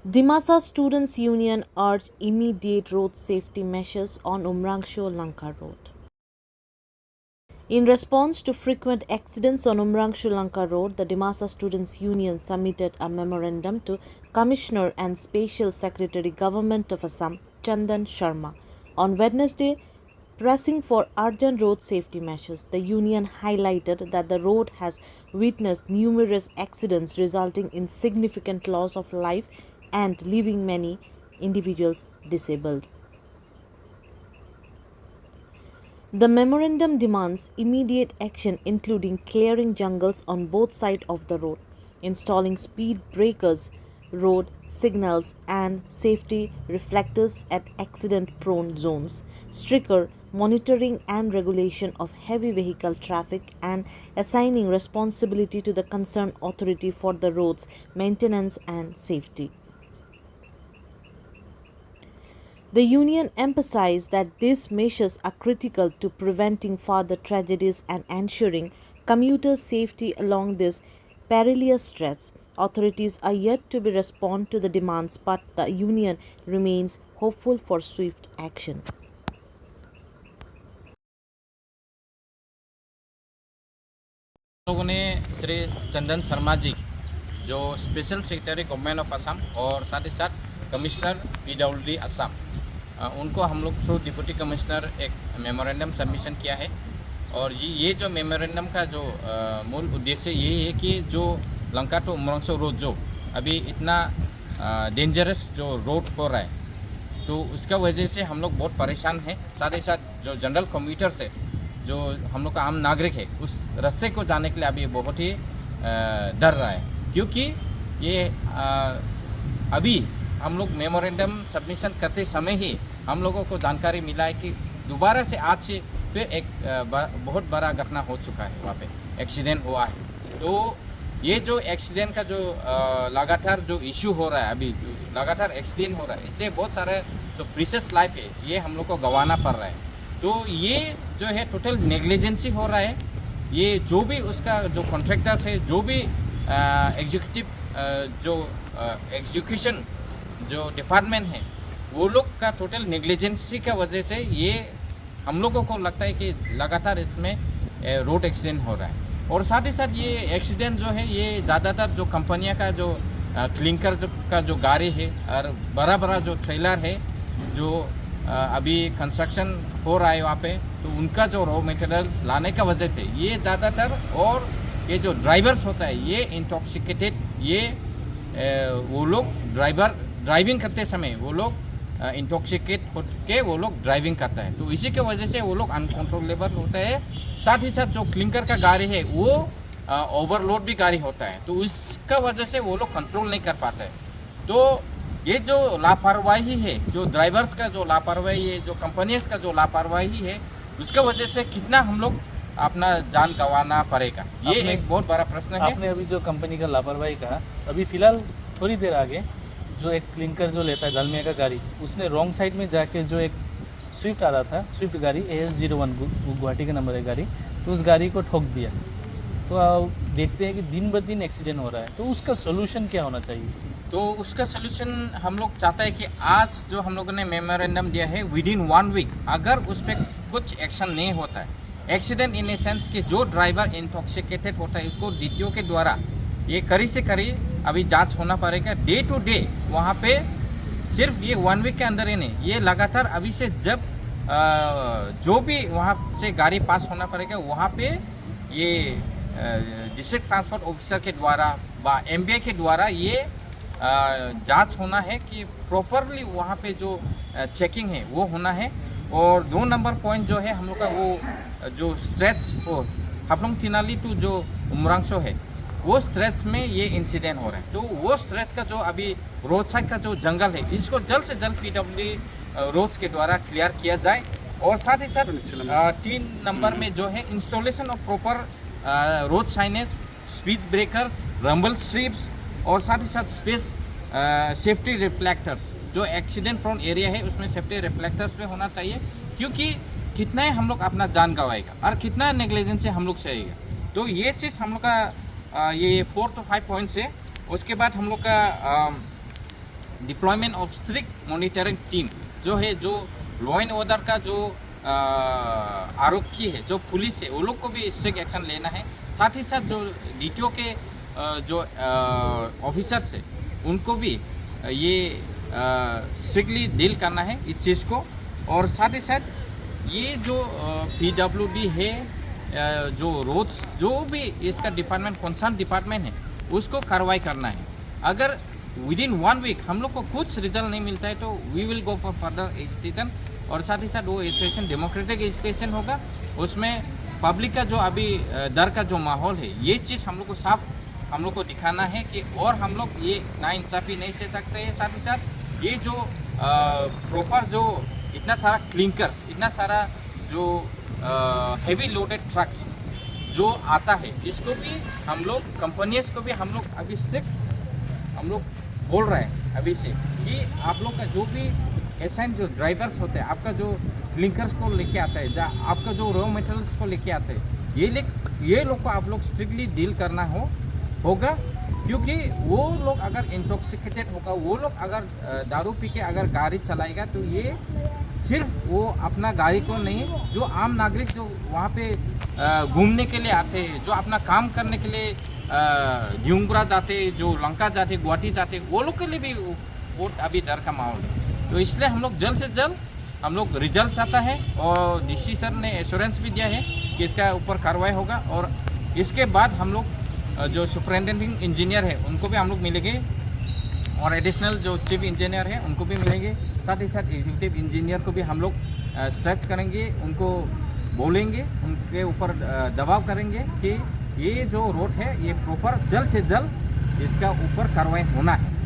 Dimasa Students' Union urged immediate road safety measures on Umrangso Lanka Road. In response to frequent accidents on Umrangso Lanka Road, the Dimasa Students' Union submitted a memorandum to Commissioner and Special Secretary Government of Assam, Chandan Sharma. On Wednesday, pressing for urgent road safety measures, the union highlighted that the road has witnessed numerous accidents resulting in significant loss of life and leaving many individuals disabled. The memorandum demands immediate action, including clearing jungles on both sides of the road, installing speed breakers, road signals, and safety reflectors at accident prone zones, stricter monitoring and regulation of heavy vehicle traffic, and assigning responsibility to the concerned authority for the road's maintenance and safety. The union emphasized that these measures are critical to preventing further tragedies and ensuring commuter safety along this perilous stretch. Authorities are yet to respond to the demands, but the union remains hopeful for swift action. लोगों ने श्री चंदन शर्मा जी जो special secretary government of Assam और साथ ही साथ commissioner PWD Assam उनको हम लोग through deputy commissioner एक मेमोरेंडम सबमिशन किया है। और ये जो मेमोरेंडम का जो मूल उद्देश्य ये है कि जो लंका टू उमरंगसो रोड जो अभी इतना डेंजरस जो रोड हो रहा है, तो उसका वजह से हम लोग बहुत परेशान हैं। साथ ही साथ जो जनरल कम्यूटर्स है, जो हम लोग का आम नागरिक है, उस रास्ते को जाने के लिए अभी बहुत ही डर रहा है, क्योंकि ये अभी हम लोग मेमोरेंडम सबमिशन करते समय ही हम लोगों को जानकारी मिला है कि दोबारा से आज से फिर एक बहुत बड़ा घटना हो चुका है, वहाँ पे एक्सीडेंट हुआ है। तो ये जो एक्सीडेंट का जो लगातार जो इशू हो रहा है, अभी जो लगातार एक्सीडेंट हो रहा है, इससे बहुत सारे जो प्रीशियस लाइफ है ये हम लोग को गंवाना पड़ रहा है। तो ये जो है टोटल नेग्लिजेंसी हो रहा है। ये जो भी उसका जो कॉन्ट्रैक्टर्स है, जो भी एग्जीक्यूटिव जो एग्जीक्यूशन जो डिपार्टमेंट है, वो लोग का टोटल नेग्लिजेंसी की वजह से ये हम लोगों को लगता है कि लगातार इसमें रोड एक्सीडेंट हो रहा है। और साथ ही साथ ये एक्सीडेंट जो है ये ज़्यादातर जो कंपनियां का जो क्लिंकर का जो गाड़ी है और बड़ा बड़ा जो ट्रेलर है, जो अभी कंस्ट्रक्शन हो रहा है वहाँ पे, तो उनका जो रॉ मटेरियल्स लाने का वजह से ये ज़्यादातर, और ये जो ड्राइवर्स होता है ये इंटॉक्सिकेटेड, ये वो लोग ड्राइविंग करते समय वो लोग इंटॉक्सिकेट होकर वो लोग ड्राइविंग करता है, तो इसी के वजह से वो लोग अनकंट्रोलेबल होता है। साथ ही साथ जो क्लिंकर का गाड़ी है वो ओवरलोड भी गाड़ी होता है, तो इसका वजह से वो लोग कंट्रोल नहीं कर पाते हैं। तो ये जो लापरवाही है, जो ड्राइवर्स का जो लापरवाही है, जो कंपनीज का जो लापरवाही है, उसका वजह से कितना हम लोग अपना जान गंवाना पड़ेगा, ये एक बहुत बड़ा प्रश्न है। आपने अभी जो कंपनी का लापरवाही कहा, अभी फिलहाल थोड़ी देर आगे जो एक क्लिंकर जो लेता है दालमिया का गाड़ी, उसने रॉन्ग साइड में जाके जो एक स्विफ्ट आ रहा था, स्विफ्ट गाड़ी AS01 गुवाहाटी का नंबर है गाड़ी, तो उस गाड़ी को ठोक दिया। तो आप देखते हैं कि दिन ब दिन एक्सीडेंट हो रहा है, तो उसका सोल्यूशन क्या होना चाहिए? तो उसका सोल्यूशन हम लोग चाहते हैं कि आज जो हम लोगों ने मेमोरेंडम दिया है, विद इन 1 वीक अगर उस पर कुछ एक्शन नहीं होता है, एक्सीडेंट इन ए सेंस कि जो ड्राइवर इंटॉक्सिकेटेड होता है उसको DTO के द्वारा ये कड़ी से कड़ी अभी जांच होना पड़ेगा, डे टू डे वहाँ पे। सिर्फ ये 1 वीक के अंदर ही नहीं, ये लगातार अभी से जब जो भी वहाँ से गाड़ी पास होना पड़ेगा, वहाँ पे ये डिस्ट्रिक्ट ट्रांसपोर्ट ऑफिसर के द्वारा व MBI के द्वारा ये जांच होना है कि प्रॉपरली वहाँ पे जो चेकिंग है वो होना है। और 2 नंबर पॉइंट जो है हम लोग का वो जो स्ट्रेच हो हाफलोंग तिनाली टू जो उमरांगसो है, वो स्ट्रेच में ये इंसिडेंट हो रहा है। तो वो स्ट्रेच का जो अभी रोड साइड का जो जंगल है, इसको जल्द से जल्द PWD रोड्स के द्वारा क्लियर किया जाए। और साथ ही साथ 3 नंबर में जो है installation of proper road signage, speed breakers, rumble strips, और साथ ही साथ सेफ्टी रिफ्लेक्टर्स, जो एक्सीडेंट प्रोन एरिया है उसमें सेफ्टी रिफ्लेक्टर्स पे होना चाहिए, क्योंकि कितना ही हम लोग अपना जान गंवाएगा और कितना नेग्लिजेंस से हम लोग सहेगा। तो ये चीज़ हम लोग का ये 4 to 5 पॉइंट्स है। उसके बाद हम लोग का deployment of strict monitoring team जो है, जो लॉ एंड ऑर्डर का जो आरोपी है, जो पुलिस है, वो लोग को भी स्ट्रिक्ट एक्शन लेना है। साथ ही साथ जो DTO के जो ऑफिसर्स है उनको भी ये स्ट्रिक्टली डील करना है इस चीज़ को। और साथ ही साथ ये जो PWD है, जो रोड्स जो भी इसका डिपार्टमेंट कंसर्न डिपार्टमेंट है उसको कार्रवाई करना है। अगर विदिन 1 वीक हम लोग को कुछ रिजल्ट नहीं मिलता है तो we will go for further station. और साथ ही साथ वो स्टेशन डेमोक्रेटिक स्टेशन होगा, उसमें पब्लिक का जो अभी डर का जो माहौल है, ये चीज़ हम लोग को साफ हम लोग को दिखाना है कि और हम लोग ये नाइंसाफ़ी नहीं से सकते हैं। साथ ही साथ ये जो प्रॉपर जो इतना सारा क्लिंकर्स, इतना सारा जो हेवी लोडेड ट्रक्स जो आता है, इसको भी हम लोग कंपनीज को भी हम लोग अभी स्ट्रिक्ट हम लोग बोल रहे हैं अभी से कि आप लोग का जो भी एसाइन जो ड्राइवर्स होते हैं, आपका जो क्लिंकर्स को लेके आता है, आपका जो रॉ मटेरियल्स को लेके आते हैं, ये लोग को आप लोग स्ट्रिक्टली डील करना होगा। क्योंकि वो लोग अगर इंटॉक्सिकेटेड होगा, वो लोग अगर दारू पी के अगर गाड़ी चलाएगा तो ये सिर्फ वो अपना गाड़ी को नहीं, जो आम नागरिक जो वहाँ पे घूमने के लिए आते हैं, जो अपना काम करने के लिए ड्यूंगरा जाते, जो लंका जाते, गुवाहाटी जाते, वो लोग के लिए भी वो अभी डर का माहौल है। तो इसलिए हम लोग जल्द से जल्द हम लोग रिजल्ट चाहता है और DC सर ने एश्योरेंस भी दिया है कि इसका ऊपर कार्रवाई होगा। और इसके बाद हम लोग जो सुपरिटेंडिंग इंजीनियर है उनको भी हम लोग मिलेंगे और एडिशनल जो चीफ इंजीनियर है उनको भी मिलेंगे। साथ ही साथ एग्जीक्यूटिव इंजीनियर को भी हम लोग स्ट्रेच करेंगे, उनको बोलेंगे, उनके ऊपर दबाव करेंगे कि ये जो रोड है ये प्रॉपर जल्द से जल्द इसका ऊपर कार्रवाई होना है।